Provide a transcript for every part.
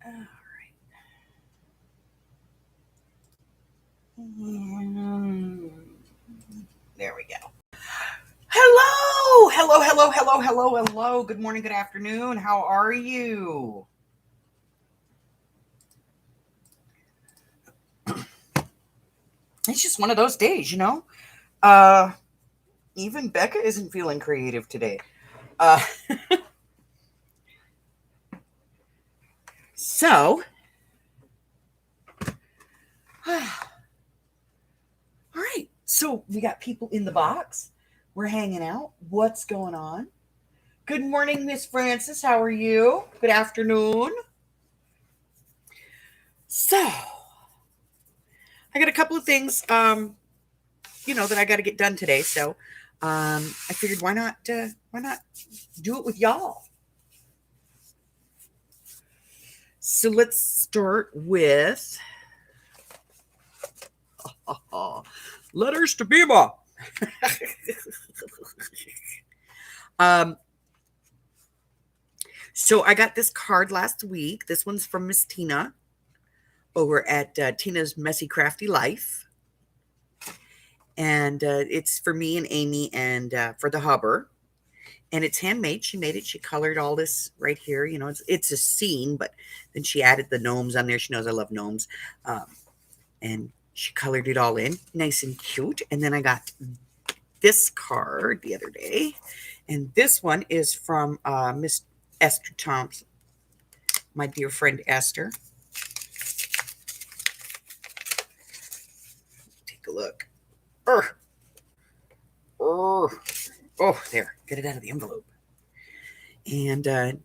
All right. There we go. Hello, hello, hello, hello, hello, hello. Good morning, good afternoon. How are you? It's just one of those days, you know. Uh, Even Becca isn't feeling creative today. Uh, so, all right. So we got people in the box. We're hanging out. What's going on? Good morning, Miss Francis. How are you? Good afternoon. So, I got a couple of things, that I got to get done today. So, I figured why not do it with y'all? So let's start with letters to Bima. um, so I got this card last week. This one's from Miss Tina over at Tina's Messy Crafty Life. And it's for me and Amy and for the hubber. And it's handmade. She made it. She colored all this right here. You know, it's a scene, but then she added the gnomes on there. She knows I love gnomes. And she colored it all in, nice and cute. And then I got this card the other day. And this one is from Miss Esther Thompson, my dear friend Esther. Take a look. Oh, there. Get it out of the envelope. And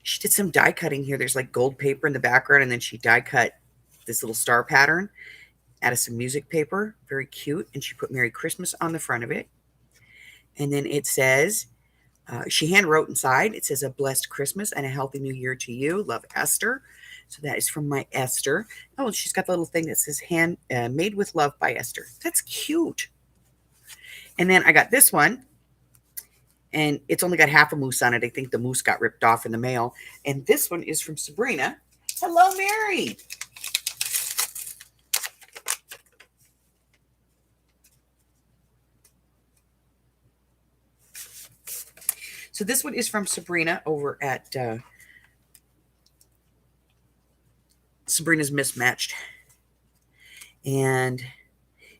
she did some die cutting here. There's like gold paper in the background, and then she die cut this little star pattern out of some music paper. Very cute. And she put Merry Christmas on the front of it. And then it says, she hand wrote inside, it says, a blessed Christmas and a healthy new year to you. Love, Esther. So that is from my Esther. Oh, she's got the little thing that says made with love by Esther. That's cute. And then I got this one, and it's only got half a moose on it. I think the moose got ripped off in the mail. And this one is from Sabrina. Hello, Mary. So this one is from Sabrina over at Sabrina's Mismatched. And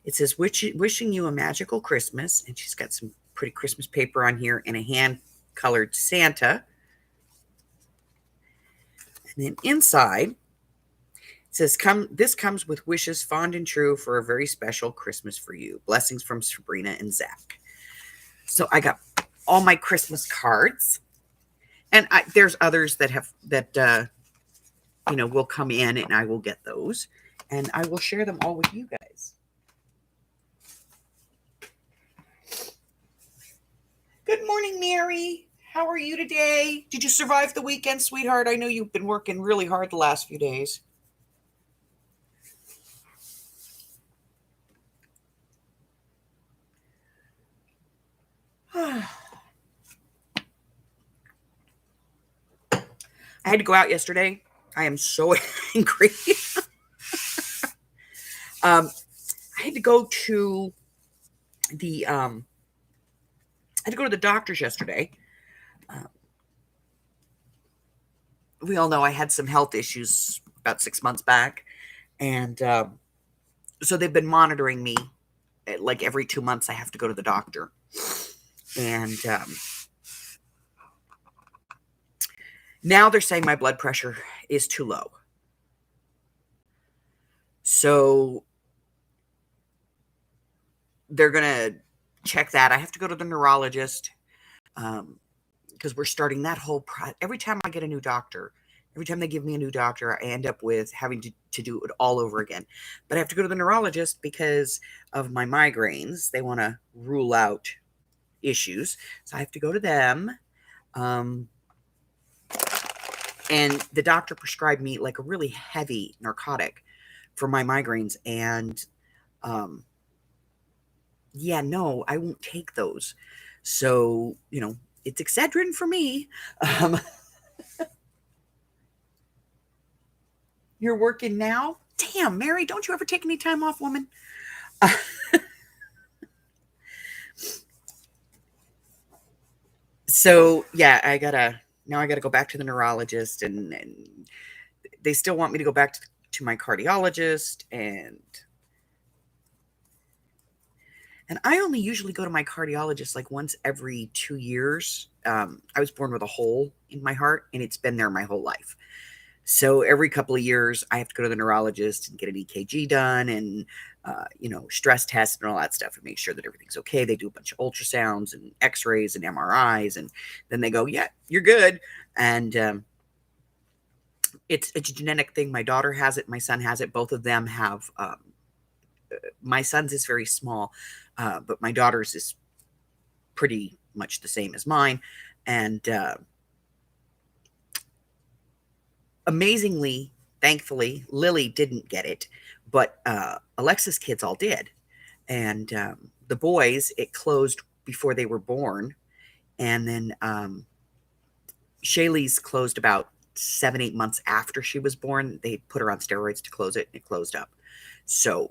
it says, wishing you a magical Christmas. And she's got some pretty Christmas paper on here and a hand-colored Santa. And then inside, it says, this comes with wishes fond and true for a very special Christmas for you. Blessings from Sabrina and Zach. So I got all my Christmas cards. And there's others that will come in, and I will get those. And I will share them all with you guys. Good morning, Mary. How are you today? Did you survive the weekend, sweetheart? I know you've been working really hard the last few days. I had to go out yesterday. I am so angry. I had to go to the doctor's yesterday. We all know I had some health issues about 6 months back, and so they've been monitoring me. Like every 2 months, I have to go to the doctor, and now they're saying my blood pressure is too low. So they're going to check that. I have to go to the neurologist because we're starting that whole process. Every time I get a new doctor, every time they give me a new doctor, I end up with having to do it all over again. But I have to go to the neurologist because of my migraines. They want to rule out issues. So I have to go to them. And the doctor prescribed me like a really heavy narcotic for my migraines. And no, I won't take those. So, it's Excedrin for me. You're working now? Damn, Mary, don't you ever take any time off, woman? So yeah, I gotta go back to the neurologist, and they still want me to go back to my cardiologist, and I only usually go to my cardiologist like once every 2 years. I was born with a hole in my heart, and it's been there my whole life. So every couple of years, I have to go to the neurologist and get an EKG done, and stress tests and all that stuff, and make sure that everything's okay. They do a bunch of ultrasounds and X-rays and MRIs, and then they go, "Yeah, you're good." And it's a genetic thing. My daughter has it. My son has it. Both of them have. My son's is very small, but my daughter's is pretty much the same as mine, and amazingly, thankfully, Lily didn't get it, but Alexa's kids all did. And the boys, it closed before they were born. And then Shaylee's closed about 7, 8 months after she was born. They put her on steroids to close it, and it closed up. So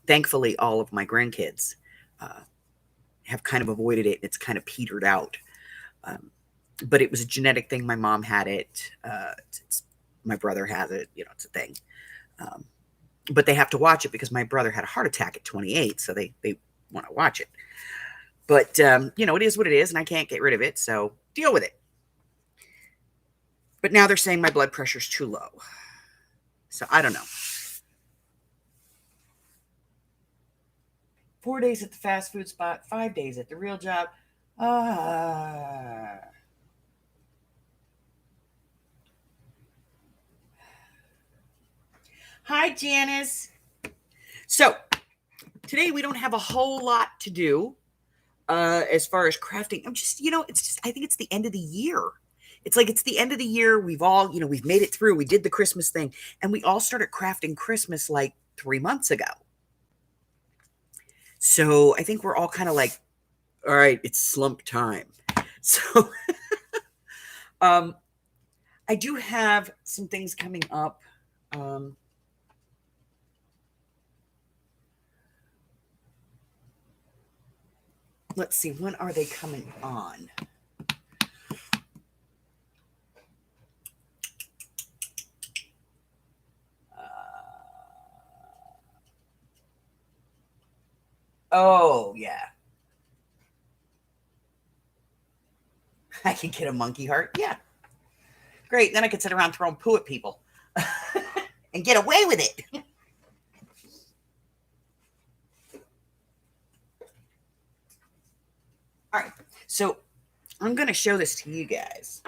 thankfully, all of my grandkids have kind of avoided it, and it's kind of petered out. But it was a genetic thing. My mom had it. My brother has it. It's a thing. But they have to watch it because my brother had a heart attack at 28, so they want to watch it. But, it is what it is, and I can't get rid of it, so deal with it. But now they're saying my blood pressure's too low. So I don't know. 4 days at the fast food spot, 5 days at the real job. Hi, Janice. So today we don't have a whole lot to do as far as crafting. I'm just, I think it's the end of the year. It's like it's the end of the year. We've all, we've made it through. We did the Christmas thing, and we all started crafting Christmas like 3 months ago. So I think we're all kind of like, all right, it's slump time. So I do have some things coming up. Let's see, when are they coming on? Oh, yeah. I can get a monkey heart. Yeah. Great. Then I could sit around throwing poo at people and get away with it. All right. So I'm going to show this to you guys.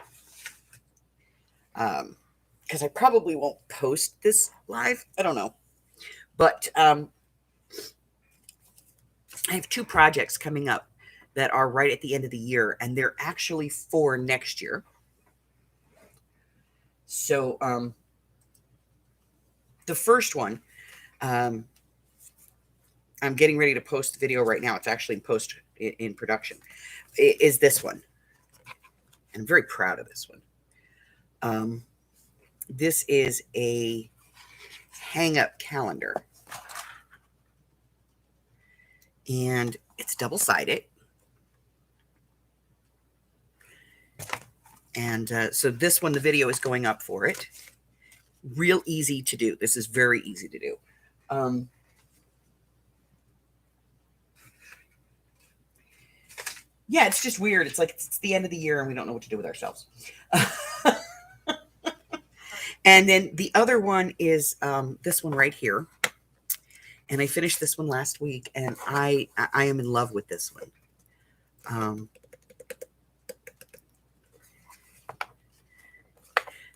Because I probably won't post this live. I don't know. But I have 2 projects coming up that are right at the end of the year, and they're actually for next year. So the first one, I'm getting ready to post the video right now. It's actually in production. Is this one. And I'm very proud of this one. This is a hang-up calendar. And it's double-sided. And so this one, the video is going up for it. Real easy to do. This is very easy to do. Yeah, it's just weird. It's like it's the end of the year and we don't know what to do with ourselves. And then the other one is this one right here. And I finished this one last week, and I am in love with this one.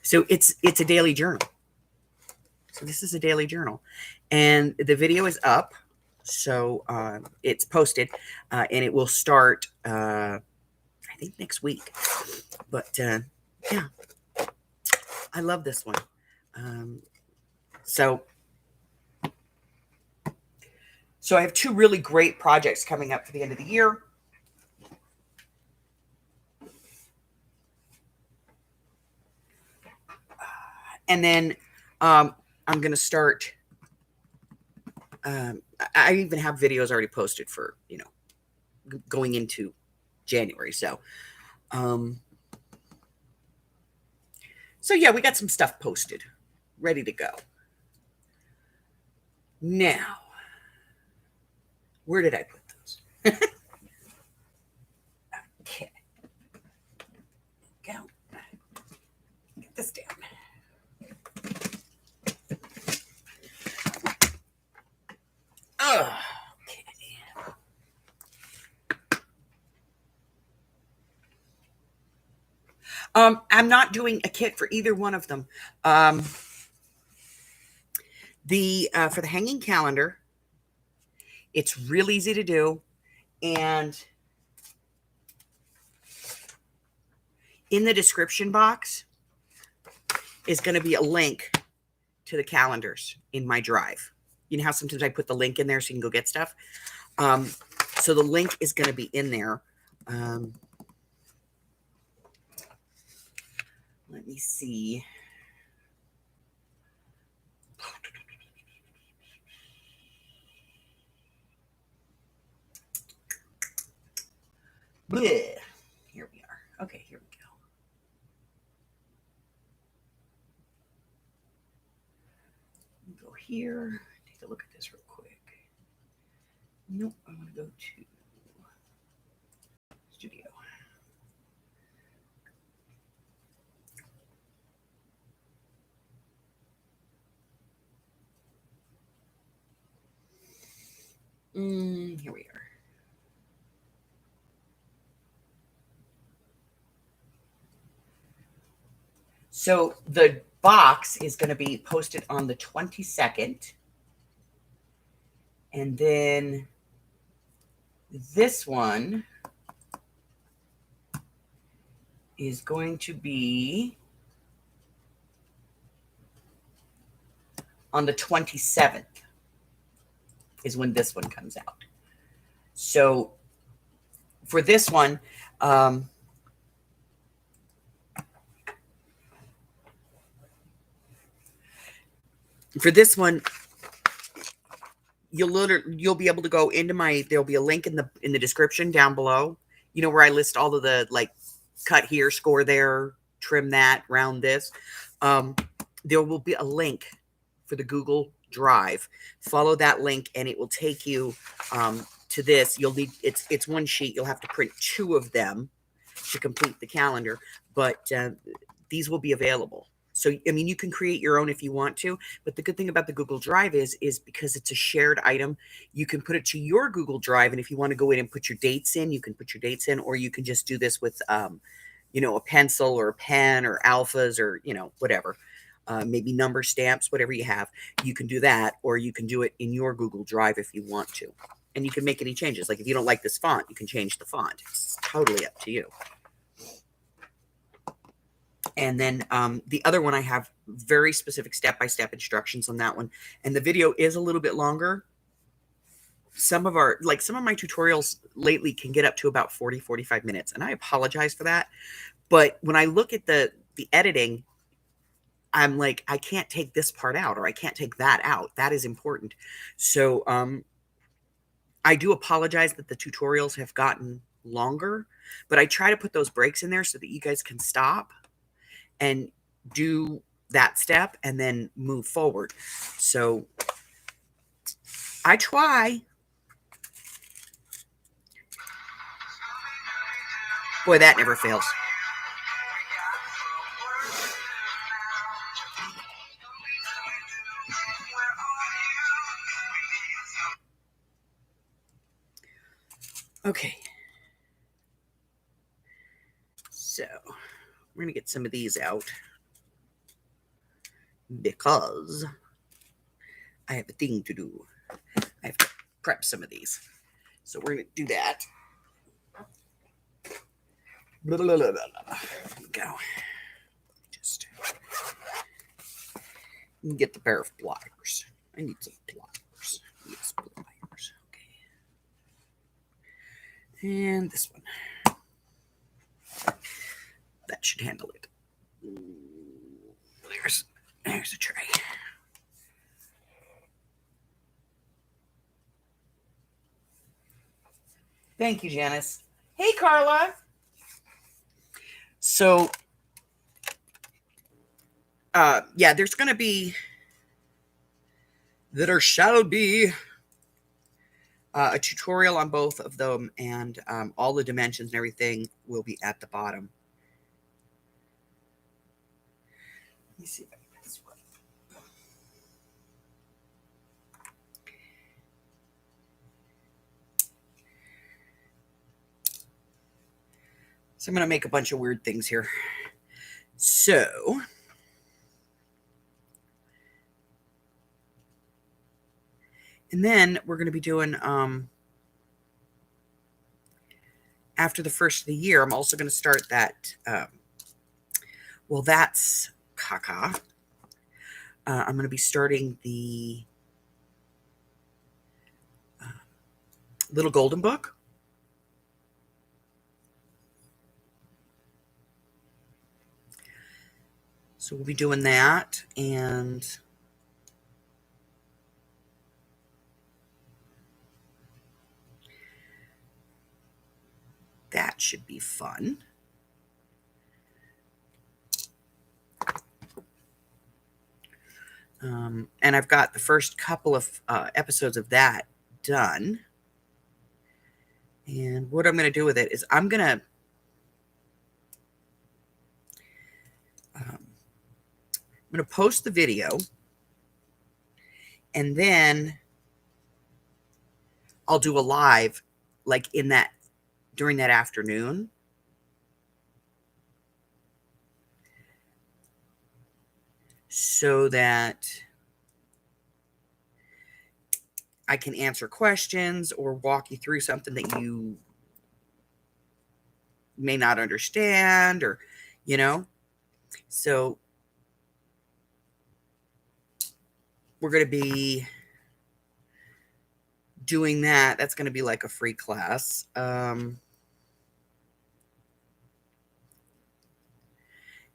So it's a daily journal. So this is a daily journal, and the video is up. So it's posted, and it will start, I think, next week. But yeah, I love this one. So I have 2 really great projects coming up for the end of the year. And then I'm going to start. I even have videos already posted for, going into January. So yeah, we got some stuff posted, ready to go. Now, where did I put those? Okay. Go. Get this down. Okay. I'm not doing a kit for either one of them. For the hanging calendar, it's real easy to do, and in the description box is going to be a link to the calendars in my drive. You know how sometimes I put the link in there so you can go get stuff? So the link is going to be in there. Let me see. Bleh. Here we are. Okay, here we go. Go here. Take a look at this real quick. Nope, I want to go to studio. Here we are. So the box is going to be posted on the 22nd. And then this one is going to be on the 27th is when this one comes out. So for this one, you'll be able to go into there'll be a link in the description down below, where I list all of the, like, cut here, score there, trim that, round this. There will be a link for the Google Drive. Follow that link and it will take you to this. You'll need, it's one sheet. You'll have to print 2 of them to complete the calendar, but these will be available. So, I mean, you can create your own if you want to, but the good thing about the Google Drive is because it's a shared item, you can put it to your Google Drive. And if you want to go in and put your dates in, you can put your dates in, or you can just do this with, a pencil or a pen or alphas or, whatever, maybe number stamps, whatever you have, you can do that, or you can do it in your Google Drive if you want to. And you can make any changes. Like if you don't like this font, you can change the font. It's totally up to you. And then the other one, I have very specific step-by-step instructions on that one. And the video is a little bit longer. Some of my tutorials lately can get up to about 40, 45 minutes. And I apologize for that. But when I look at the editing, I'm like, I can't take this part out, or I can't take that out. That is important. So I do apologize that the tutorials have gotten longer, but I try to put those breaks in there so that you guys can stop and do that step and then move forward. So I try. Boy, that never fails. Okay. So we're going to get some of these out because I have a thing to do. I have to prep some of these. So we're going to do that. Blah, blah, blah, blah, blah. There we go. Just get the pair of pliers. I need some pliers. Yes, pliers. Okay. And this one. That should handle it. There's There's a tray. Thank you, Janice. Hey, Carla. So, yeah, there shall be a tutorial on both of them, and all the dimensions and everything will be at the bottom. Let me see if I can put this one. So I'm going to make a bunch of weird things here. So, and then we're going to be doing, after the first of the year, I'm also going to start that, well, that's caca. I'm going to be starting the Little Golden Book. So we'll be doing that, and that should be fun. And I've got the first couple of episodes of that done. And what I'm going to do with it is I'm going to post the video, and then I'll do a live like during that afternoon. So that I can answer questions or walk you through something that you may not understand, or, so we're going to be doing that. That's going to be like a free class. Yeah,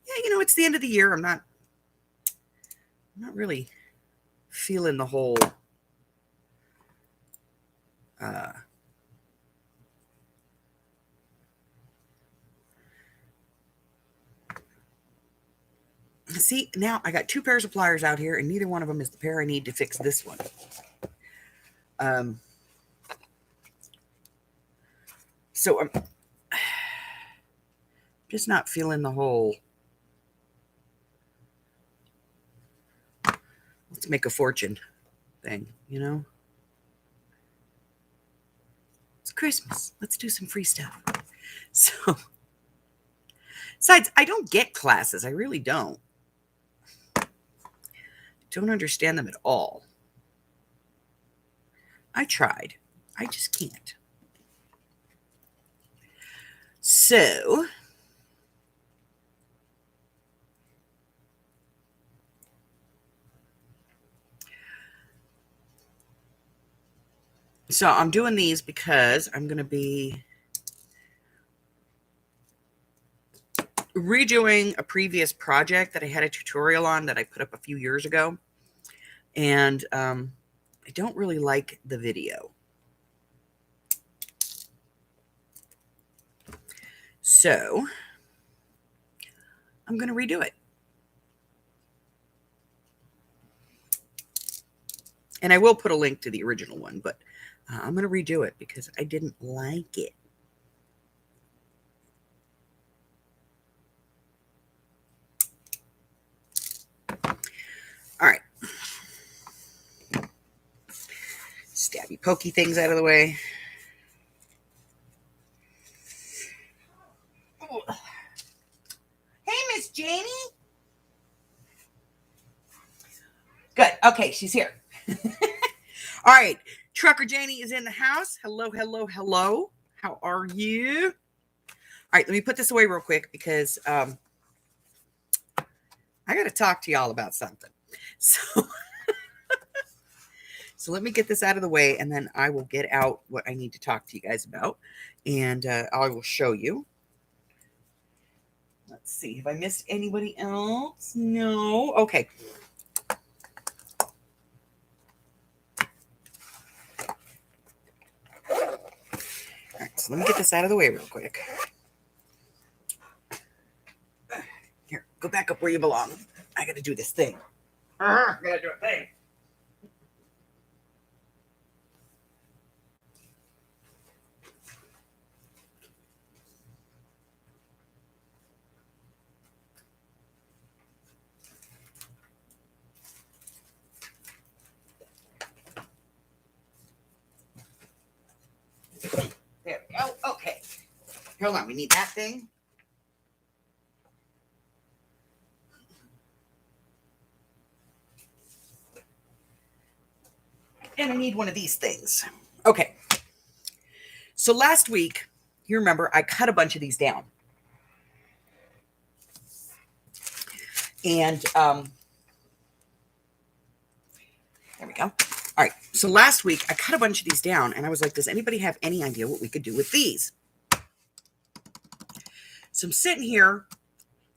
it's the end of the year. I'm not really feeling the whole see, now I got two pairs of pliers out here, and neither one of them is the pair I need to fix this one. So I'm just not feeling the whole let's make a fortune thing, It's Christmas. Let's do some free stuff. So, besides, I don't get classes. I really don't. Don't understand them at all. I tried. I just can't. So, I'm doing these because I'm going to be redoing a previous project that I had a tutorial on that I put up a few years ago. And I don't really like the video. So I'm going to redo it. And I will put a link to the original one, but I'm going to redo it because I didn't like it. All right. Stabby pokey things out of the way. Oh. Hey, Miss Janie. Good. Okay, she's here. All right. Trucker Janie is in the house. Hello, hello, hello. How are you? All right, let me put this away real quick because I got to talk to y'all about something. So let me get this out of the way, and then I will get out what I need to talk to you guys about, and I will show you. Let's Let's see. Have I missed anybody else? No. Okay. All right, so let me get this out of the way real quick. Here, go back up where you belong. I got to do this thing. I got to do a thing. There we go. Okay. Hold on. We need that thing. And I need one of these things. Okay. So last week, you remember, I cut a bunch of these down. And there we go. All right. So last week, I cut a bunch of these down, and I was like, does anybody have any idea what we could do with these? So I'm sitting here,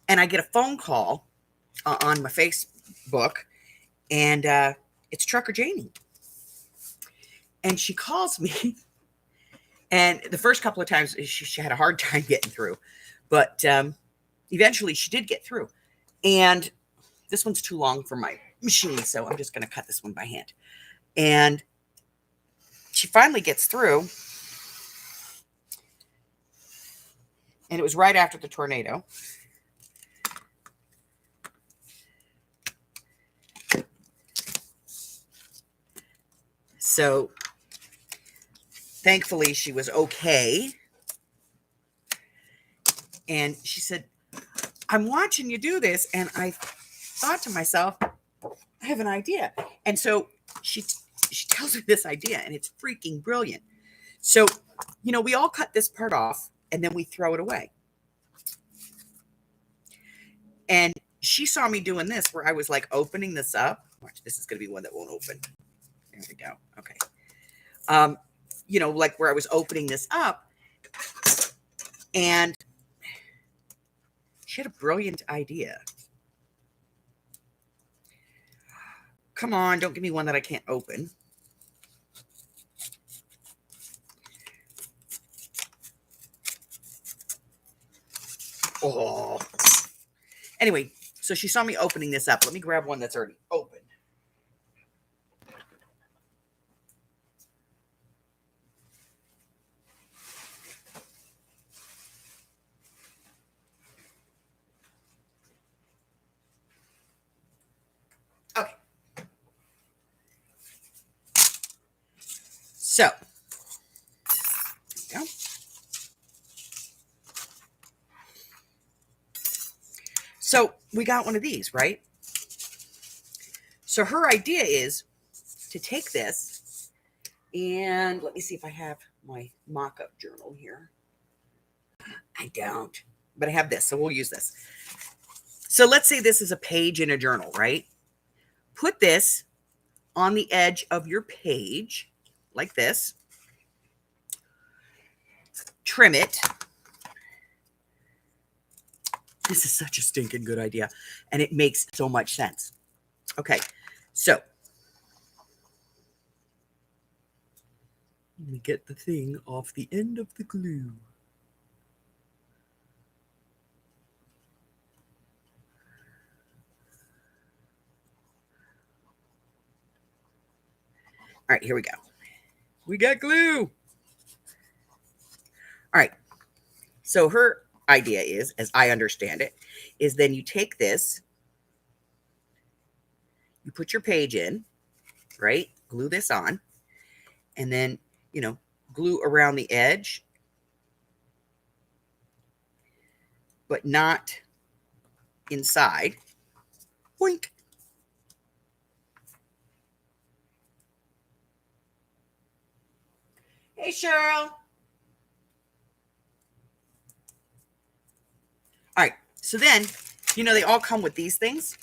and I get a phone call on my Facebook, and it's Trucker Janie. And she calls me, and the first couple of times she had a hard time getting through, but eventually she did get through. And this one's too long for my machine, so I'm just going to cut this one by hand. And she finally gets through, and it was right after the tornado. So thankfully she was okay. And she said, I'm watching you do this. And I thought to myself, I have an idea. And so she tells me this idea, and it's freaking brilliant. So, you know, we all cut this part off and then we throw it away. And she saw me doing this where I was like opening this up. Watch, this is going to be one that won't open. There we go. Okay. You know, like where I was opening this up, and she had a brilliant idea. Come on, don't give me one that I can't open. Oh. Anyway, so she saw me opening this up. Let me grab one that's already open. Okay. So, there we go. So we got one of these, right? So her idea is to take this, and let me see if I have my mock-up journal here. I don't, but I have this, so we'll use this. So let's say this is a page in a journal, right? Put this on the edge of your page like this. Trim it. This is such a stinking good idea, and it makes so much sense. Okay, so let me get the thing off the end of the glue. All right, here we go. We got glue. All right. So her idea is, as I understand it, is then you take this, you put your page in, right? Glue this on, and then, you know, glue around the edge, but not inside. Boink. Hey, Cheryl. All right. So then, you know, they all come with these things.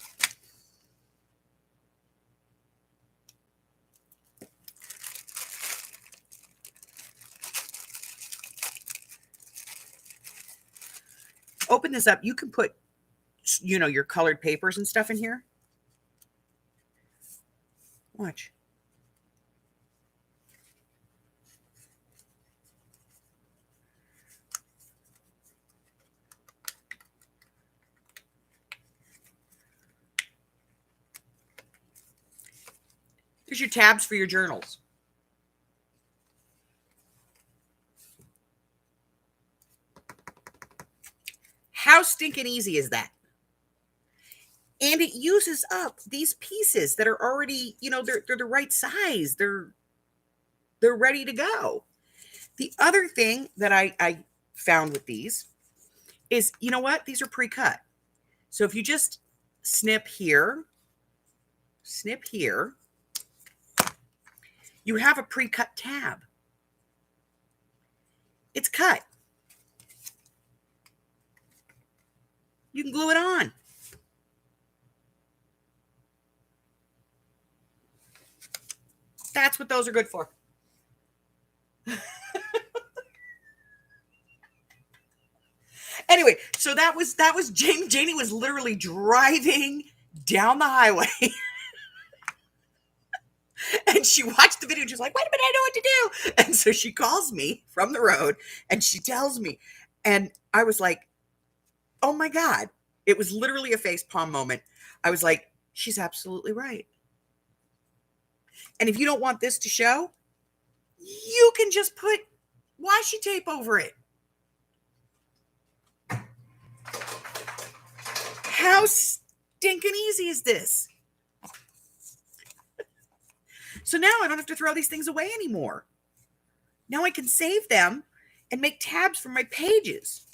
open this up. You can put, you know, your colored papers and stuff in here. Watch. Here's your tabs for your journals. How stinking easy is that? And it uses up these pieces that are already, you know, they're the right size. They're ready to go. The other thing that I found with these is, you know what? These are pre-cut. So if you just snip here, you have a pre-cut tab. It's cut. You can glue it on. That's what those are good for. Anyway, so that was Janie. Janie was literally driving down the highway. And she watched the video and she's like, wait a minute, I know what to do. And so she calls me from the road and she tells me. And I was like, oh my God. It was literally a facepalm moment. I was like, she's absolutely right. And if you don't want this to show, you can just put washi tape over it. How stinking easy is this? So now I don't have to throw these things away anymore. Now I can save them and make tabs for my pages.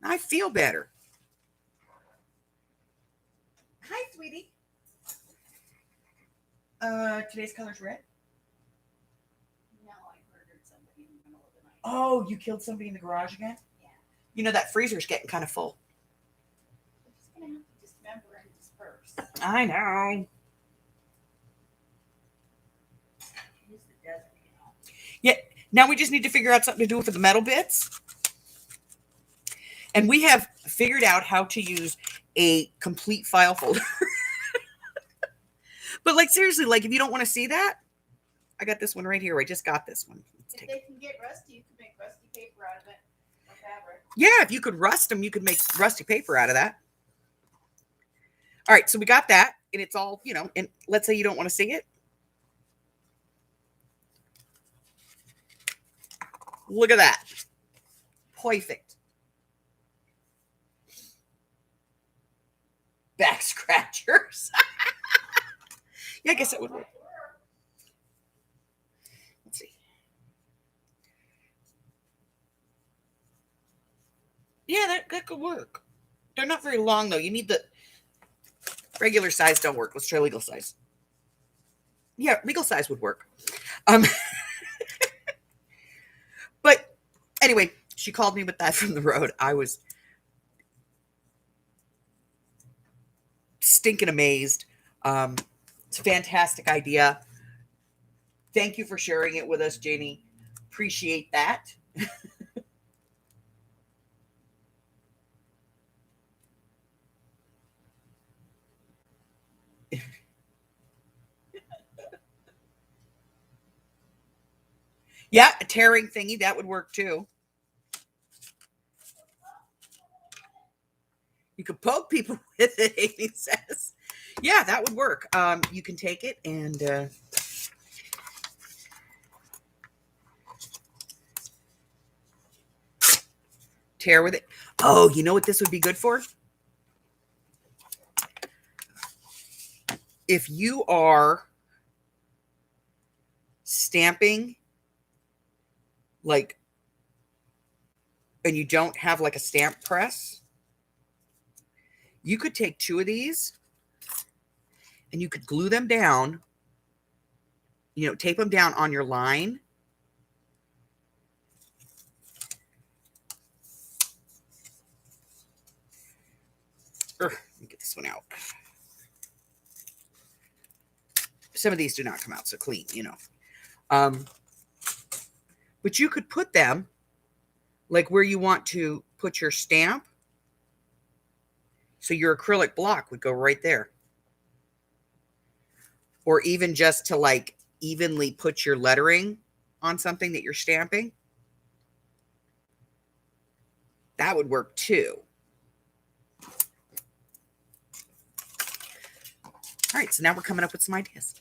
I feel better. Hi, sweetie. Today's color's red. No, I murdered somebody in the middle of the night. Oh, you killed somebody in the garage again? Yeah. You know, that freezer's getting kind of full. We're just going to have to dismember and disperse. I know. It is the desert, you know. Yeah, now we just need to figure out something to do with the metal bits. And we have figured out how to use a complete file folder. But like, seriously, like if you don't want to see that, I got this one right here. I just got this one. If they can get rusty, you can make rusty paper out of it or fabric. Yeah, if you could rust them, you could make rusty paper out of that. All right, so we got that, and it's all, you know, and let's say you don't want to see it. Look at that. Perfect. Back scratchers. Yeah, I guess that would work. Let's see. Yeah, that could work. They're not very long, though. You need the regular size. Don't work. Let's try legal size. Yeah, legal size would work. But anyway, she called me with that from the road. I was stinking amazed. It's a fantastic idea. Thank you for sharing it with us, Janie. Appreciate that. Yeah, a tearing thingy, that would work too. You could poke people with it, Amy says. Yeah, that would work. You can take it and tear with it. Oh, you know what this would be good for? If you are stamping, like, and you don't have like a stamp press, you could take 2 of these and you could glue them down, you know, tape them down on your line. Let me get this one out. Some of these do not come out so clean, you know. But you could put them like where you want to put your stamp. So your acrylic block would go right there. Or even just to like evenly put your lettering on something that you're stamping. That would work too. All right, so now we're coming up with some ideas.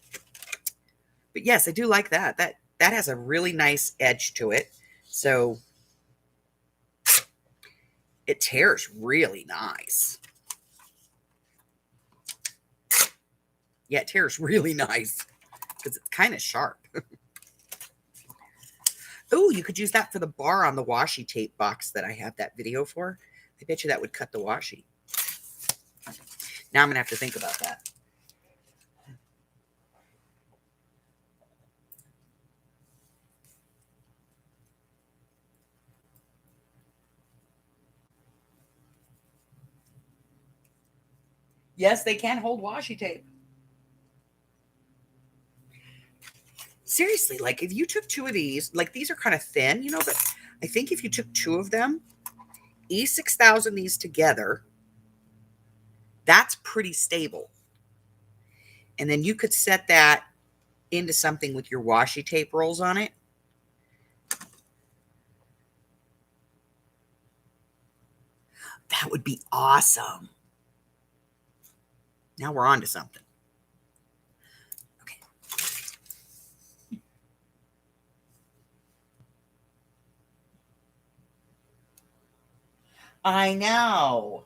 But yes, I do like that. That has a really nice edge to it. So it tears really nice. Yeah, it tears really nice because it's kind of sharp. Oh, you could use that for the bar on the washi tape box that I have that video for. I bet you that would cut the washi. Now I'm going to have to think about that. Yes, they can hold washi tape. Seriously, like if you took two of these, like these are kind of thin, you know, but I think if you took two of them, E6000 these together, that's pretty stable. And then you could set that into something with your washi tape rolls on it. That would be awesome. Now we're on to something. Okay. I know.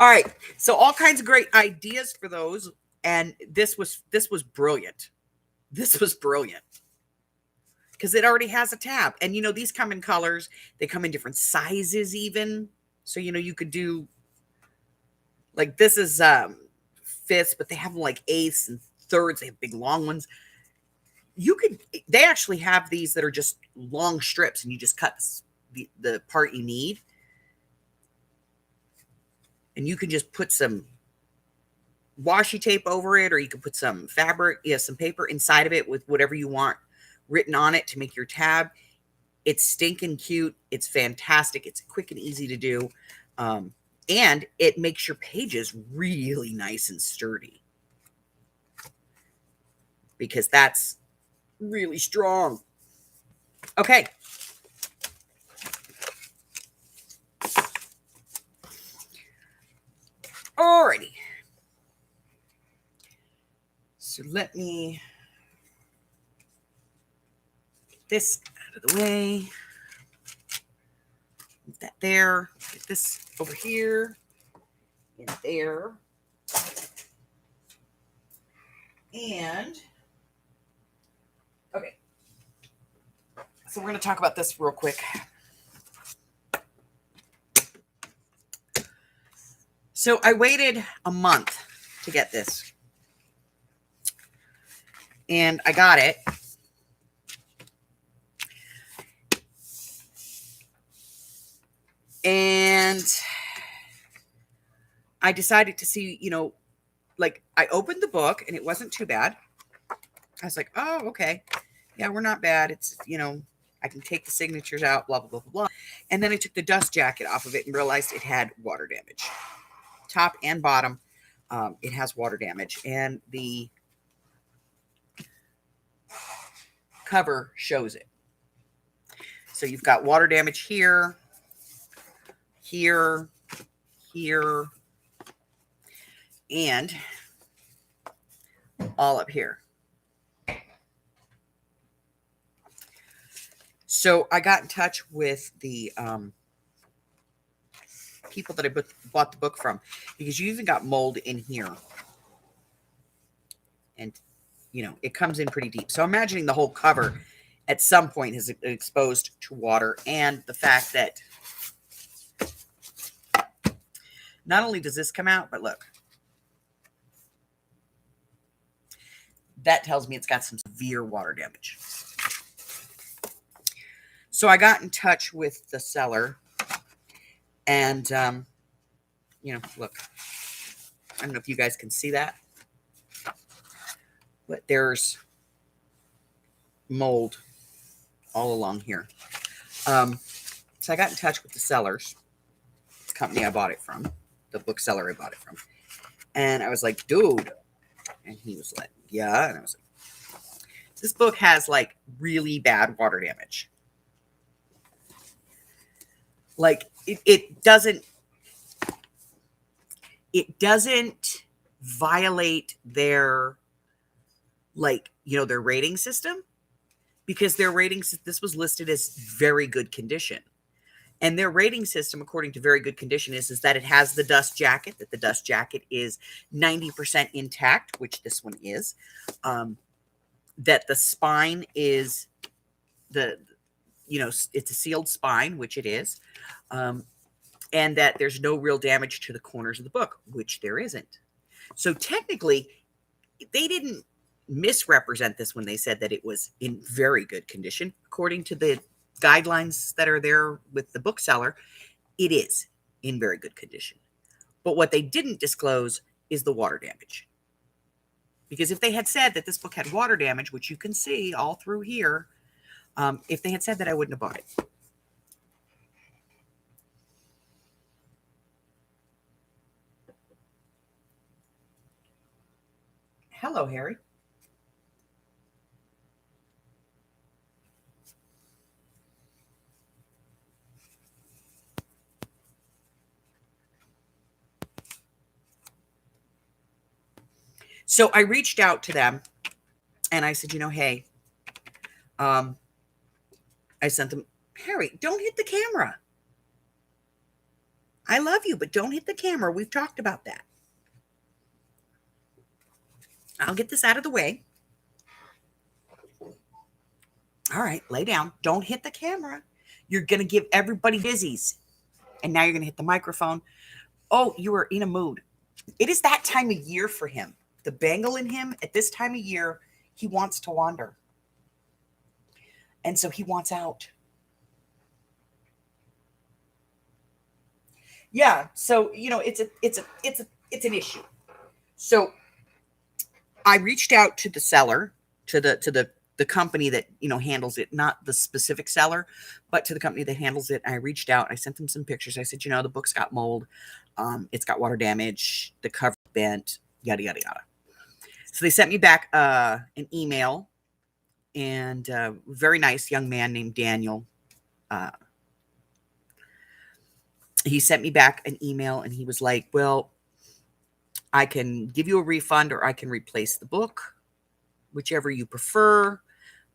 All right. So all kinds of great ideas for those. And this was brilliant. This was brilliant. Because it already has a tab. And you know, these come in colors. They come in different sizes even. So you know, you could do like this is fifths, but they have like eighths and thirds. They have big long ones. You could they actually have these that are just long strips and you just cut the part you need. And you can just put some washi tape over it, or you can put some fabric, some paper inside of it with whatever you want written on it to make your tab. It's stinking cute. It's fantastic. It's quick and easy to do. And it makes your pages really nice and sturdy because that's really strong. Okay. Alrighty. So let me get this out of the way. Put that there. Get this over here and there. And okay. So we're going to talk about this real quick. So I waited a month to get this. And I got it. And I decided to see, you know, like I opened the book and it wasn't too bad. I was like, oh, okay. Yeah, we're not bad. It's, you know, I can take the signatures out, blah, blah, blah, blah, blah. And then I took the dust jacket off of it and realized it had water damage. Top and bottom, it has water damage. And the cover shows it. So you've got water damage here, here, here, and all up here. So I got in touch with the people that I bought the book from, because you even got mold in here. And, you know, it comes in pretty deep. So I'm imagining the whole cover at some point is exposed to water, and the fact that not only does this come out, but look, that tells me it's got some severe water damage. So I got in touch with the seller, and, you know, look, I don't know if you guys can see that. but there's mold all along here. So I got in touch with the sellers, the company I bought it from, the bookseller I bought it from. And I was like, dude. And he was like, yeah. And I was like, this book has like really bad water damage. Like it doesn't violate their, like, their rating system, because their ratings, this was listed as very good condition. And their rating system, according to very good condition, is that it has the dust jacket, that the dust jacket is 90% intact, which this one is. That the spine is it's a sealed spine, which it is. And that there's no real damage to the corners of the book, which there isn't. So technically, they didn't misrepresent this when they said that it was in very good condition. According to the guidelines that are there with the bookseller, it is in very good condition. But what they didn't disclose is the water damage. Because if they had said that this book had water damage, which you can see all through here, if they had said that, I wouldn't have bought it. Hello, Harry. So I reached out to them and I said, hey, I sent them, Harry, don't hit the camera. I love you, but don't hit the camera. We've talked about that. I'll get this out of the way. All right, lay down. Don't hit the camera. You're going to give everybody dizzies. And now you're going to hit the microphone. Oh, you are in a mood. It is that time of year for him. The Bengal in him, at this time of year, he wants to wander. And so he wants out. Yeah, so it's an issue. So I reached out to the seller, to the company that handles it, not the specific seller, but to the company that handles it. I reached out. I sent them some pictures. I said, the book's got mold, it's got water damage, the cover bent, yada yada yada. So they sent me back an email, and a very nice young man named Daniel. He sent me back an email, and he was like, well, I can give you a refund or I can replace the book, whichever you prefer.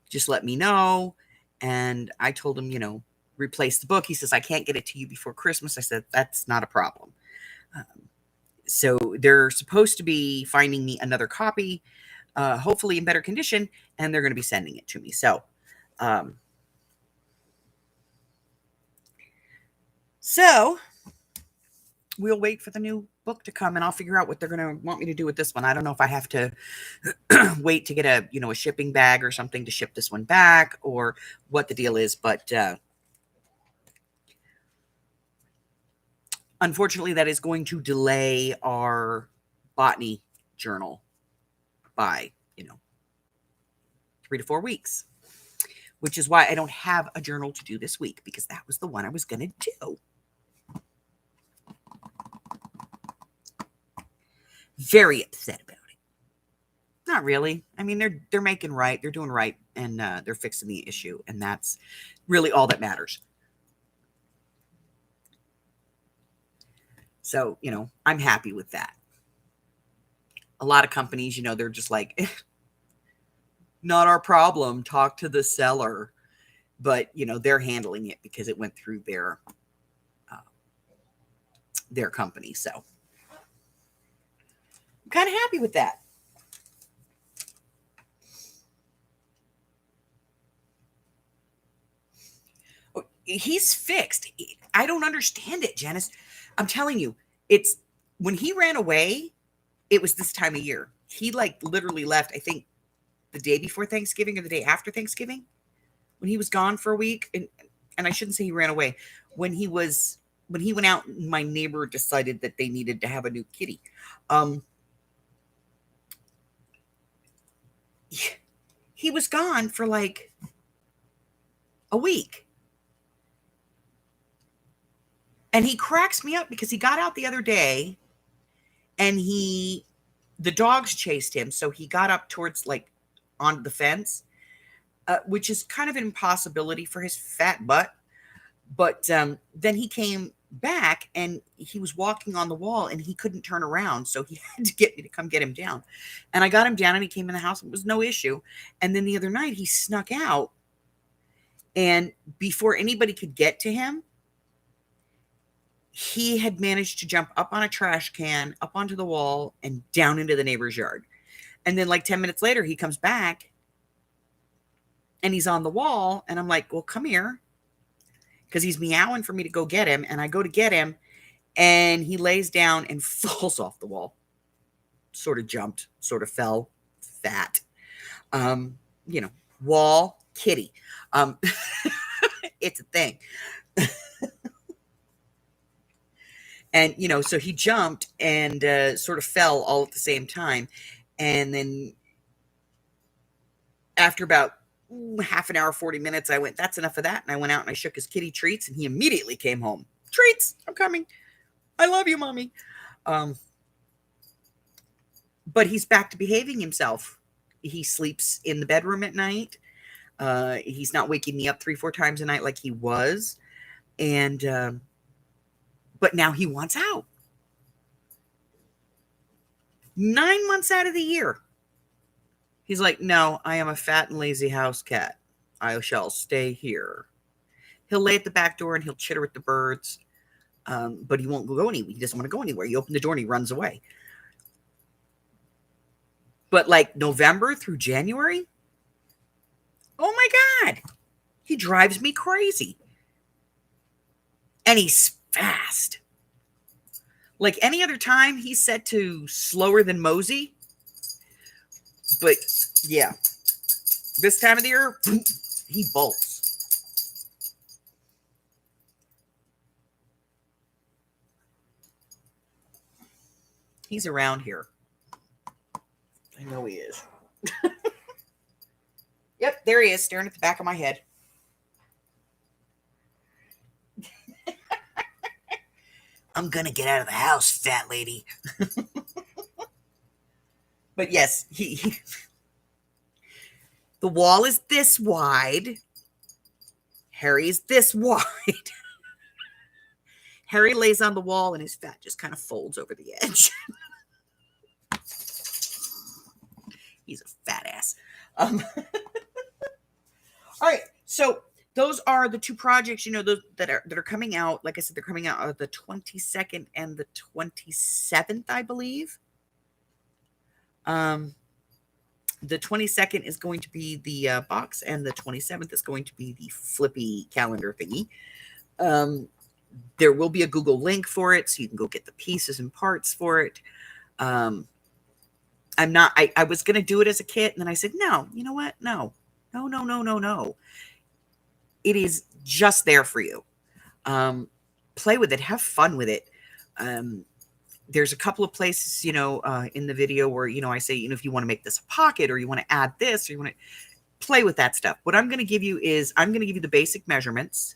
Just let me know. And I told him, replace the book. He says, I can't get it to you before Christmas. I said, that's not a problem. So they're supposed to be finding me another copy, hopefully in better condition, and they're going to be sending it to me. So we'll wait for the new book to come, and I'll figure out what they're going to want me to do with this one. I don't know if I have to wait to get a shipping bag or something to ship this one back, or what the deal is. But unfortunately, that is going to delay our botany journal by 3 to 4 weeks, which is why I don't have a journal to do this week, because that was the one I was going to do. Very upset about it. Not really. I mean, they're making right. They're doing right, and they're fixing the issue, and that's really all that matters. So, I'm happy with that. A lot of companies, they're just like, not our problem. Talk to the seller. But, they're handling it because it went through their company. So I'm kind of happy with that. He's fixed. I don't understand it, Janice. I'm telling you, it's when he ran away, it was this time of year. He literally left, I think, the day before Thanksgiving or the day after Thanksgiving, when he was gone for a week. And I shouldn't say he ran away. When he went out, my neighbor decided that they needed to have a new kitty. he was gone for like a week. And he cracks me up because he got out the other day and the dogs chased him. So he got up towards like onto the fence, which is kind of an impossibility for his fat butt. But then he came back and he was walking on the wall and he couldn't turn around. So he had to get me to come get him down. And I got him down and he came in the house. It was no issue. And then the other night he snuck out. And before anybody could get to him, he had managed to jump up on a trash can, up onto the wall, and down into the neighbor's yard. And then like 10 minutes later, he comes back and he's on the wall. And I'm like, well, come here. Because he's meowing for me to go get him. And I go to get him and he lays down and falls off the wall. Sort of jumped, sort of fell, fat. Wall, kitty. It's a thing. And, so he jumped and sort of fell all at the same time. And then after about half an hour, 40 minutes, I went, that's enough of that. And I went out and I shook his kitty treats and he immediately came home. Treats, I'm coming. I love you, mommy. But he's back to behaving himself. He sleeps in the bedroom at night. He's not waking me up 3-4 times a night like he was. And, but now he wants out. 9 months out of the year. He's like, no, I am a fat and lazy house cat. I shall stay here. He'll lay at the back door and he'll chitter at the birds. But he won't go anywhere. He doesn't want to go anywhere. You open the door and he runs away. But like November through January, oh my God, he drives me crazy. And he's fast. Like any other time, he's set to slower than Mosey. But yeah, this time of the year, he bolts. He's around here. I know he is. Yep, there he is, staring at the back of my head. I'm going to get out of the house, fat lady. But yes, the wall is this wide. Harry's this wide. Harry lays on the wall and his fat just kind of folds over the edge. He's a fat ass. All right, so those are the two projects, those that are coming out. Like I said, they're coming out the 22nd and the 27th, I believe. The 22nd is going to be the box, and the 27th is going to be the flippy calendar thingy. There will be a Google link for it, so you can go get the pieces and parts for it. I was going to do it as a kit, and then I said, no, you know what? No. It is just there for you. Play with it. Have fun with it. There's a couple of places, in the video where, I say, if you want to make this a pocket or you want to add this or you want to play with that stuff. What I'm going to give you is I'm going to give you the basic measurements,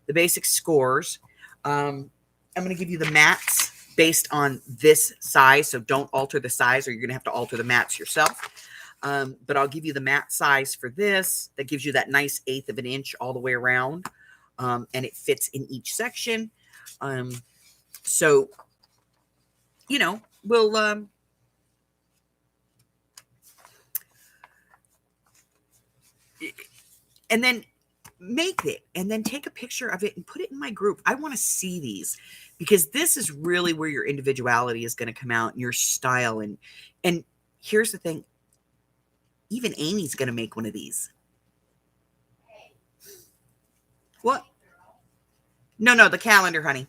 the basic scores. I'm going to give you the mats based on this size. So don't alter the size or you're going to have to alter the mats yourself. But I'll give you the mat size for this. That gives you that nice 1/8 of an inch all the way around. And it fits in each section. So, we'll, and then make it and then take a picture of it and put it in my group. I want to see these because this is really where your individuality is going to come out and your style. And here's the thing. Even Amy's going to make one of these. What? No, the calendar, honey.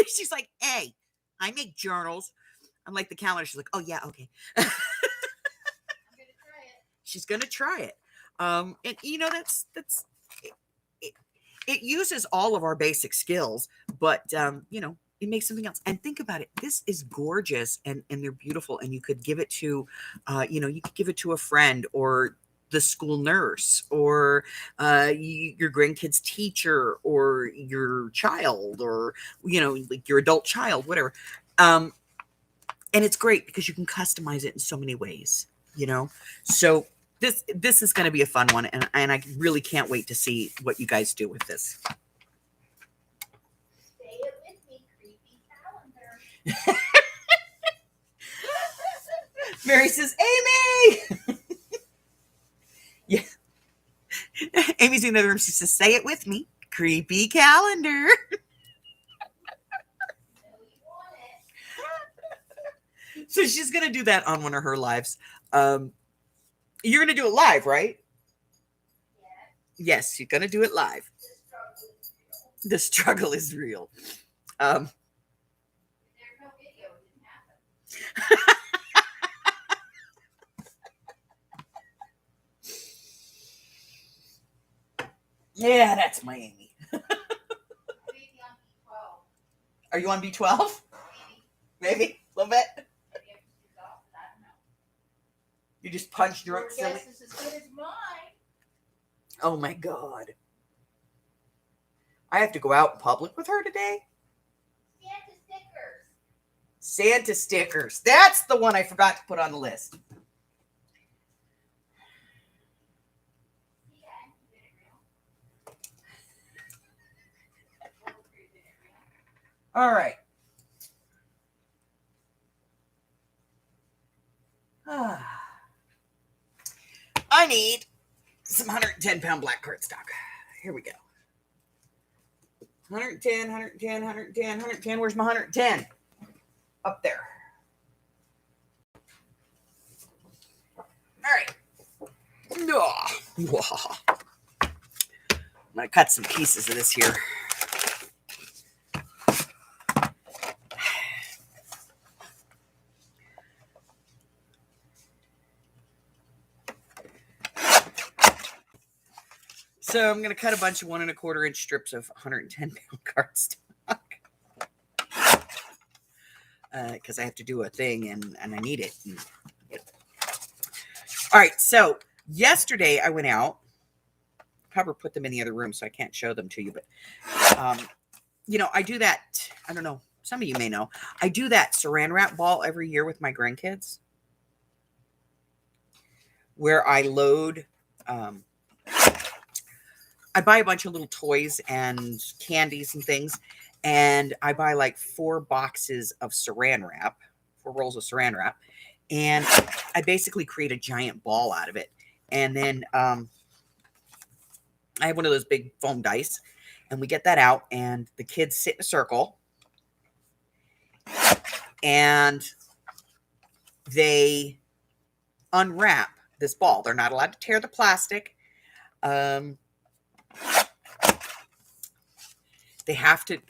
She's like, hey, I make journals. I'm like, the calendar. She's like, oh, yeah, okay. I'm gonna try it. She's going to try it. And, it uses all of our basic skills, but, It makes something else. And think about it. This is gorgeous and they're beautiful. And you could give it to, you could give it to a friend or the school nurse or your grandkid's teacher or your child or, like your adult child, whatever. And it's great because you can customize it in so many ways, So this is going to be a fun one. And I really can't wait to see what you guys do with this. Mary says, Amy! Yeah. Amy's in the other room. She says, say it with me. Creepy calendar. So she's going to do that on one of her lives. You're going to do it live, right? Yes, you're going to do it live. The struggle is real. There's no video. It didn't happen. Yeah, that's my Amy. Are you on B12? Maybe a little bit. You just punched your silly. Your guess is as good as mine. Oh my God! I have to go out in public with her today. Santa stickers. Santa stickers. That's the one I forgot to put on the list. All right. I need some 110-pound black cardstock. Here we go. 110, 110, 110, 110. Where's my 110? Up there. All right. I'm going to cut some pieces of this here. So I'm going to cut a bunch of 1 1/4 inch strips of 110-pound cardstock because I have to do a thing and I need it. All right. So yesterday I went out. Probably put them in the other room so I can't show them to you, but I do that. I don't know. Some of you may know. I do that saran wrap ball every year with my grandkids, where I load. I buy a bunch of little toys and candies and things, and I buy like 4 boxes of saran wrap, 4 rolls of saran wrap, and I basically create a giant ball out of it. And then I have one of those big foam dice, and we get that out, and the kids sit in a circle, and they unwrap this ball. They're not allowed to tear the plastic. They have to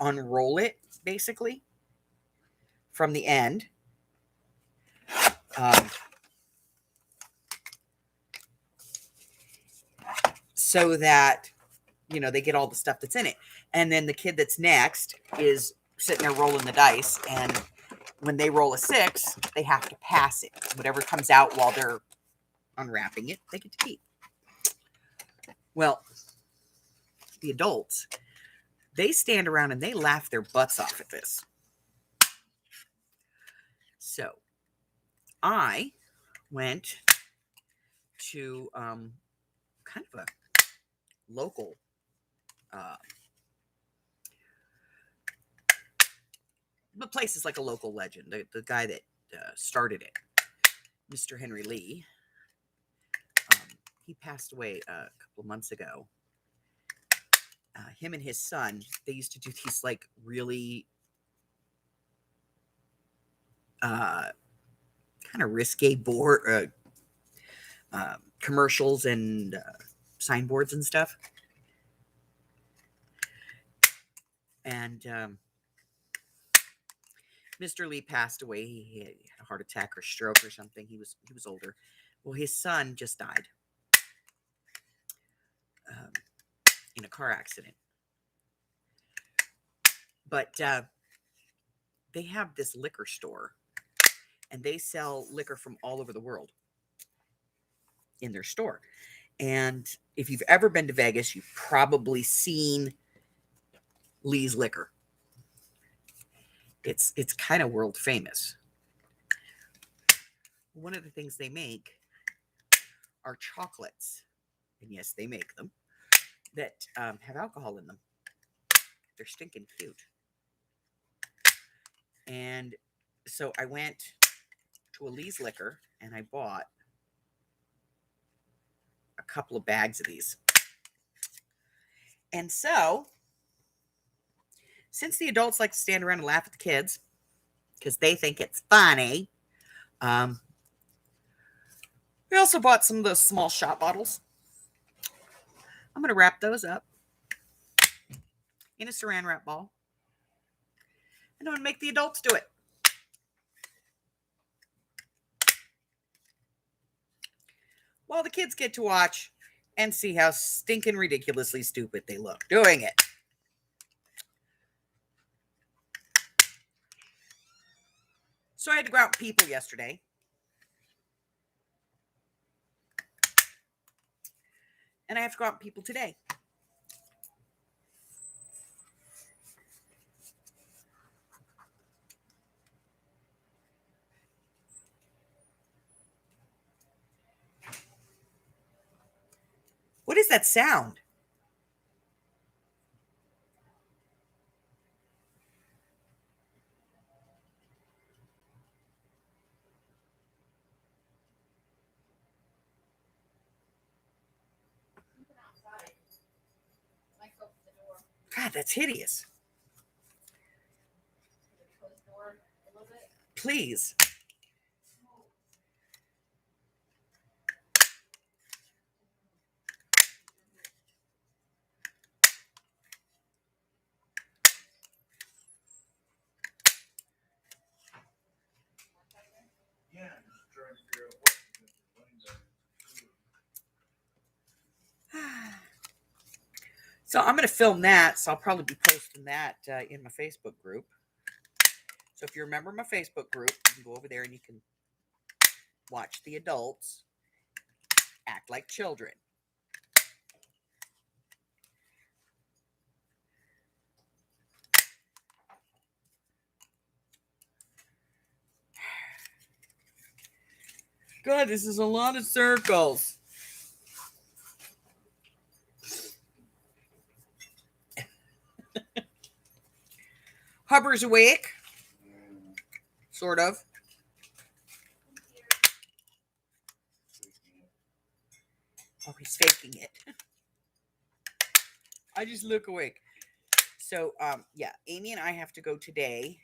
unroll it basically from the end. So that, they get all the stuff that's in it. And then the kid that's next is sitting there rolling the dice. And when they roll a 6, they have to pass it. Whatever comes out while they're unwrapping it, they get to keep. Well, the adults, they stand around and they laugh their butts off at this. So I went to kind of a local the place is like a local legend. The guy that started it, Mr. Henry Lee, he passed away a couple of months ago. Him and his son, they used to do these like really kind of risque board commercials and signboards and stuff. And Mr. Lee passed away. He had a heart attack or stroke or something. He was older. Well, his son just died in a car accident. But they have this liquor store, and they sell liquor from all over the world in their store. And if you've ever been to Vegas, you've probably seen Lee's Liquor. It's kind of world famous. One of the things they make are chocolates, and yes, they make them, that have alcohol in them. They're stinking cute. And so I went to a Lee's Liquor, and I bought a couple of bags of these. And so, since the adults like to stand around and laugh at the kids because they think it's funny, we also bought some of those small shot bottles. I'm going to wrap those up in a saran wrap ball, and I'm going to make the adults do it. While the kids get to watch and see how stinking ridiculously stupid they look doing it. So I had to go out with people yesterday. And I have to go out with people today. What is that sound? Outside. Might go for the door. God, that's hideous. Close the door a little bit. Please. Yeah, I'm just trying to figure out what to do. So I'm going to film that. So I'll probably be posting that in my Facebook group. So if you remember my Facebook group, you can go over there and you can watch the adults act like children. God, this is a lot of circles. Hubbard's awake. Sort of. Oh, he's faking it. I just look awake. So, yeah, Amy and I have to go today.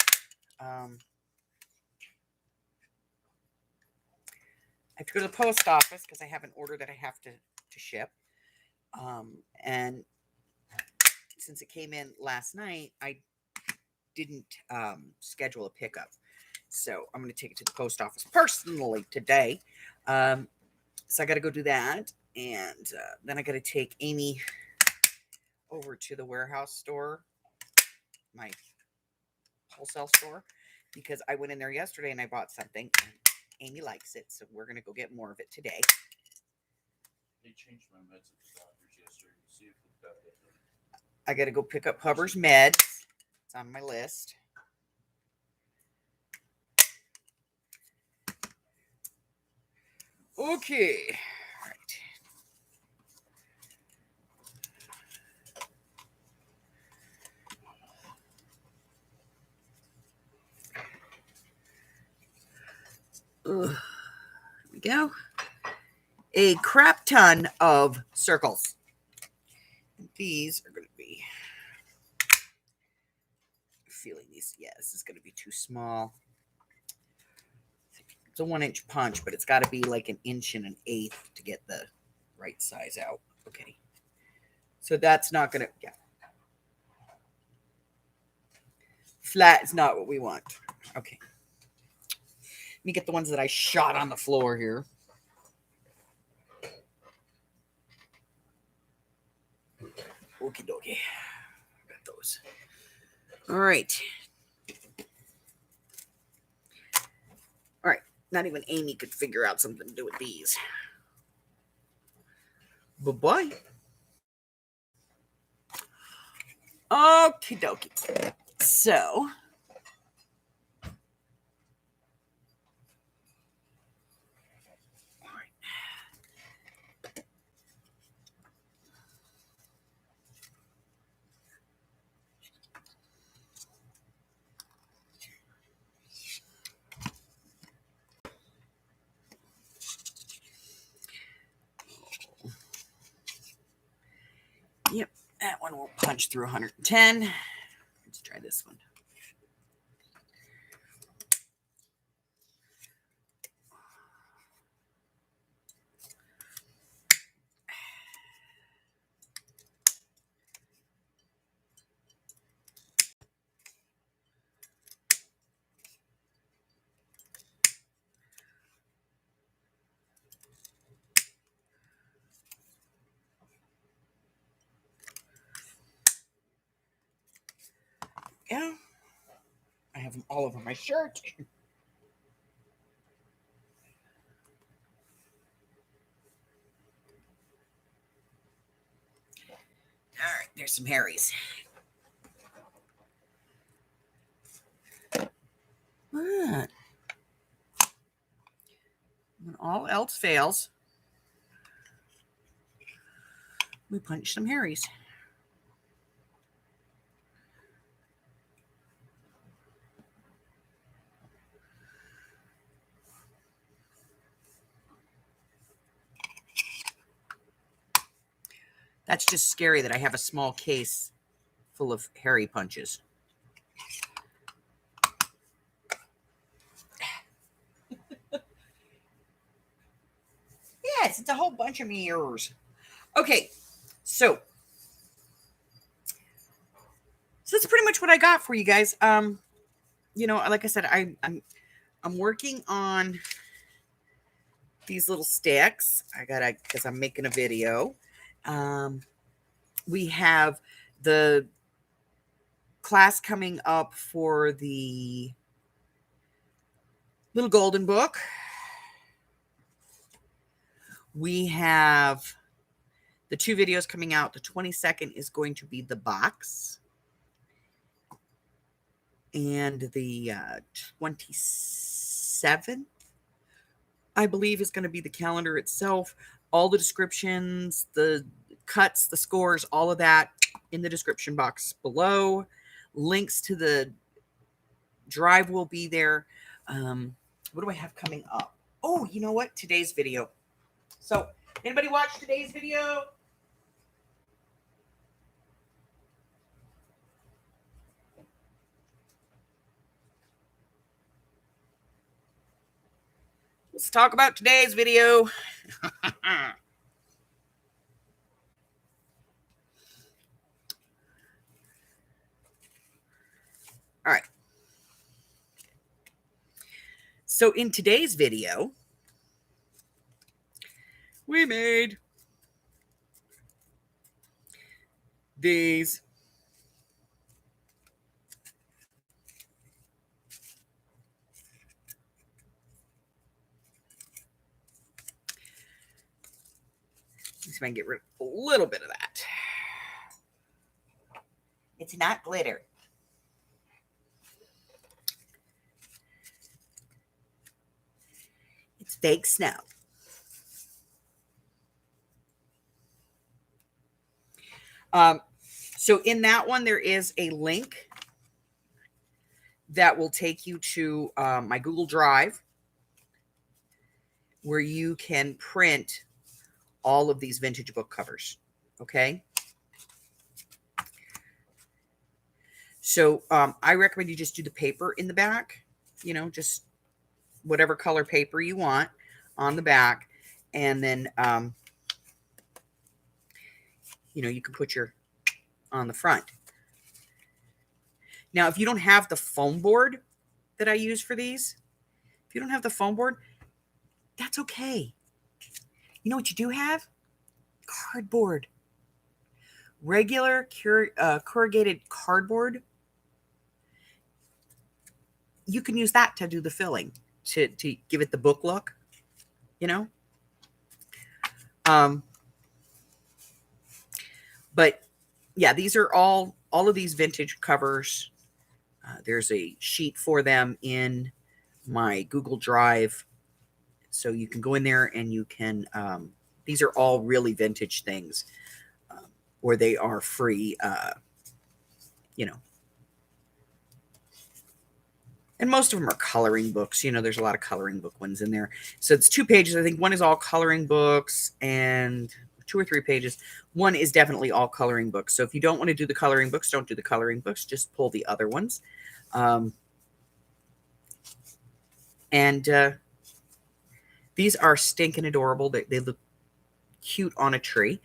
I have to go to the post office because I have an order that I have to ship. And since it came in last night, I didn't schedule a pickup. So I'm going to take it to the post office personally today. So I got to go do that. And then I got to take Amy over to the warehouse store, my wholesale store, because I went in there yesterday and I bought something. And Amy likes it, so we're going to go get more of it today. They changed my meds at the doctor's yesterday. See if we've got that. I got to go pick up Hubbard's meds. It's on my list. Okay. All right. Here we go. A crap ton of circles. These are going to be feeling these. Yeah, this is going to be too small. It's a 1-inch punch, but it's got to be like 1 1/8 inches to get the right size out. Okay. So that's not going to, yeah. Flat is not what we want. Okay. Let me get the ones that I shot on the floor here. Okie dokie. Got those. All right. Not even Amy could figure out something to do with these. Bye-bye. Okie dokie. So, yep, that one will punch through 110. Let's try this one. Yeah, I have them all over my shirt. All right, there's some Harrys. When all else fails, we punch some Harrys. That's just scary that I have a small case full of Harry punches. Yes, it's a whole bunch of mirrors. Okay, so that's pretty much what I got for you guys. You know, like I said, I'm working on these little sticks. Because I'm making a video. We have the class coming up for the Little Golden Book. We have the 2 videos coming out. The 22nd is going to be the box. And the 27th, I believe, is going to be the calendar itself. All the descriptions, the cuts, the scores, all of that in the description box below. Links to the drive will be there. What do I have coming up? Oh, you know what? Today's video. So, anybody watch today's video? Let's talk about today's video. All right. So in today's video, we made these Let's see if I can get rid of a little bit of that. It's not glitter. It's fake snow. So in that one, there is a link that will take you to my Google Drive where you can print all of these vintage book covers. Okay. So I recommend you just do the paper in the back, you know, just whatever color paper you want on the back. And then, you know, you can put your on the front. Now, if you don't have the foam board that I use for these, if you don't have the foam board, that's okay. You know what you do have? Cardboard. Regular corrugated cardboard. You can use that to do the filling. to give it the book look, you know. But yeah, these are all of these vintage covers. There's a sheet for them in my Google Drive, so you can go in there and you can. These are all really vintage things, or they are free. You know, and most of them are coloring books. You know, there's a lot of coloring book ones in there. So it's 2 pages. I think one is all coloring books, and 2 or 3 pages. One is definitely all coloring books. So if you don't want to do the coloring books, don't do the coloring books. Just pull the other ones. And these are stinking adorable. They look cute on a tree.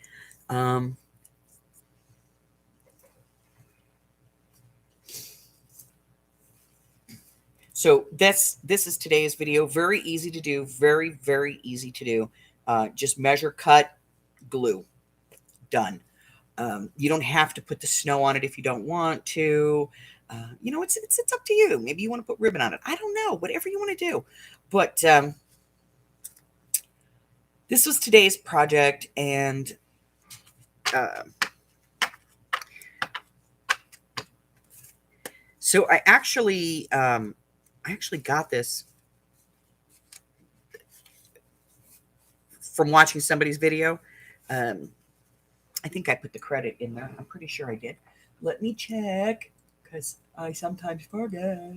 So this is today's video. Very easy to do. Very, very easy to do. Just measure, cut, glue. Done. You don't have to put the snow on it if you don't want to. You know, it's up to you. Maybe you want to put ribbon on it. I don't know. Whatever you want to do. But this was today's project, and so I actually got this from watching somebody's video. I think I put the credit in there. I'm pretty sure I did. Let me check, because I sometimes forget.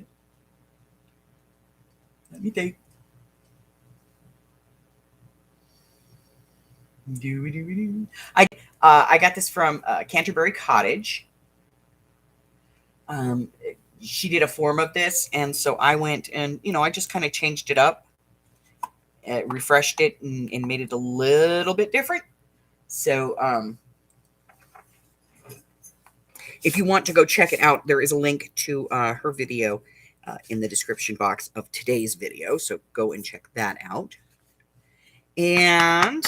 Let me think. I got this from Canterbury Cottage. She did a form of this, and so I went and, you know, I just kind of changed it up, refreshed it, and made it a little bit different. So if you want to go check it out, there is a link to her video in the description box of today's video. So go and check that out. And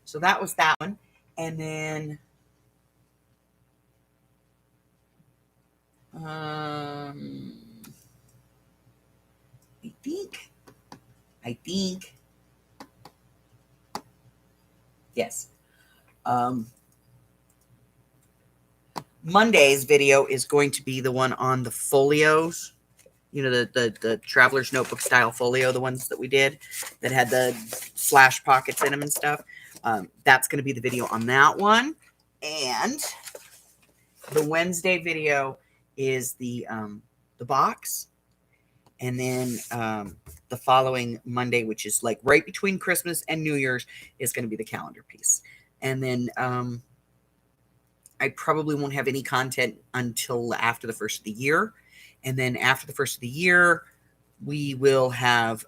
so that was that one. And then I think yes. Monday's video is going to be the one on the folios. You know, the Traveler's Notebook style folio, the ones that we did that had the flash pockets in them and stuff. That's going to be the video on that one. And the Wednesday video is the box. And then the following Monday, which is like right between Christmas and New Year's, is going to be the calendar piece. And then I probably won't have any content until after the first of the year. And then after the first of the year, we will have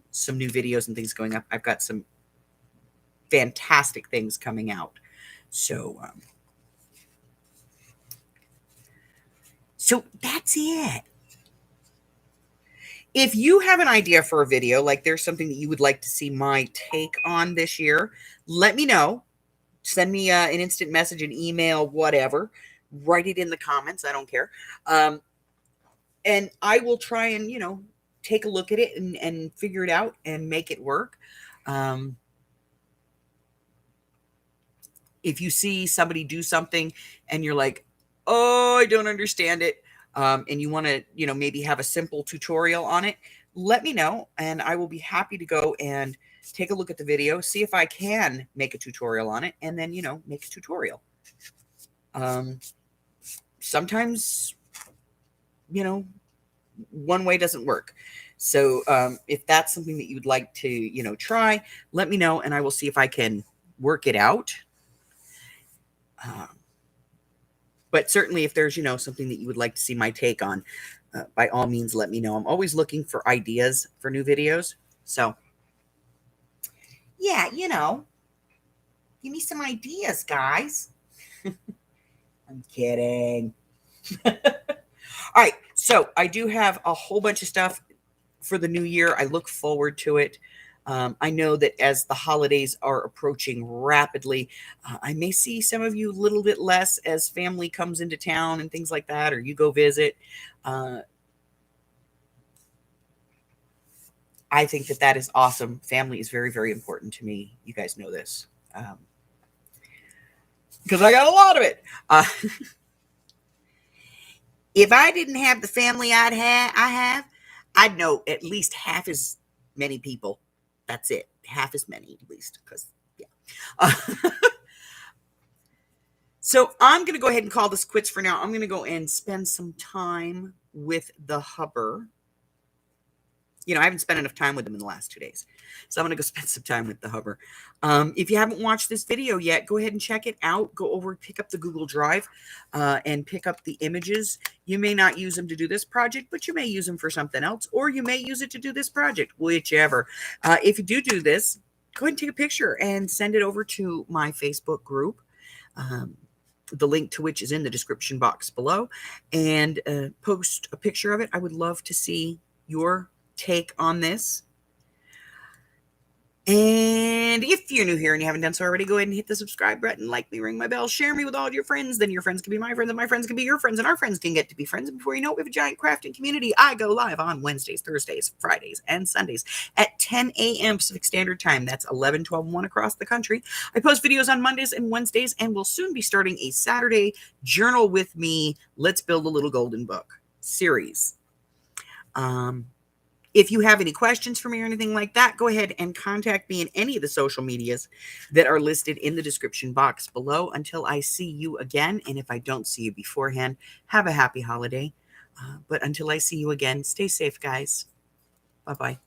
some new videos and things going up. I've got some fantastic things coming out. So that's it. If you have an idea for a video, like there's something that you would like to see my take on this year, let me know. Send me an instant message, an email, whatever. Write it in the comments. I don't care. And I will try and, you know, take a look at it and figure it out and make it work. If you see somebody do something and you're like, oh, I don't understand it, and you want to, you know, maybe have a simple tutorial on it, let me know, and I will be happy to go and take a look at the video, see if I can make a tutorial on it, and then, you know, make a tutorial. Sometimes, you know, one way doesn't work. So if that's something that you would like to, you know, try, let me know, and I will see if I can work it out. But certainly if there's, you know, something that you would like to see my take on, by all means, let me know. I'm always looking for ideas for new videos. So yeah, you know, give me some ideas, guys. I'm kidding. All right. So I do have a whole bunch of stuff for the new year. I look forward to it. I know that as the holidays are approaching rapidly, I may see some of you a little bit less as family comes into town and things like that, or you go visit. I think that that is awesome. Family is very, very important to me. You guys know this. Because I got a lot of it. If I didn't have the family I have, I'd know at least half as many people. That's it. Half as many, at least. Because, yeah. So I'm going to go ahead and call this quits for now. I'm going to go and spend some time with the hubber. You know, I haven't spent enough time with them in the last 2 days. So I'm going to go spend some time with the hubber. If you haven't watched this video yet, go ahead and check it out. Go over, pick up the Google Drive and pick up the images. You may not use them to do this project, but you may use them for something else, or you may use it to do this project, whichever. If you do this, go ahead and take a picture and send it over to my Facebook group. The link to which is in the description box below, and post a picture of it. I would love to see your take on this. And if you're new here and you haven't done so already, go ahead and hit the subscribe button, like me, ring my bell, share me with all your friends. Then your friends can be my friends, and my friends can be your friends, and our friends can get to be friends. And before you know it, we have a giant crafting community. I go live on Wednesdays, Thursdays, Fridays, and Sundays at 10 a.m. Pacific Standard Time. That's 11, 12, and 1 across the country. I post videos on Mondays and Wednesdays, and we'll soon be starting a Saturday Journal with Me, Let's Build a Little Golden Book series. If you have any questions for me or anything like that, go ahead and contact me in any of the social medias that are listed in the description box below. Until I see you again, and if I don't see you beforehand, have a happy holiday. But until I see you again, stay safe, guys. Bye-bye.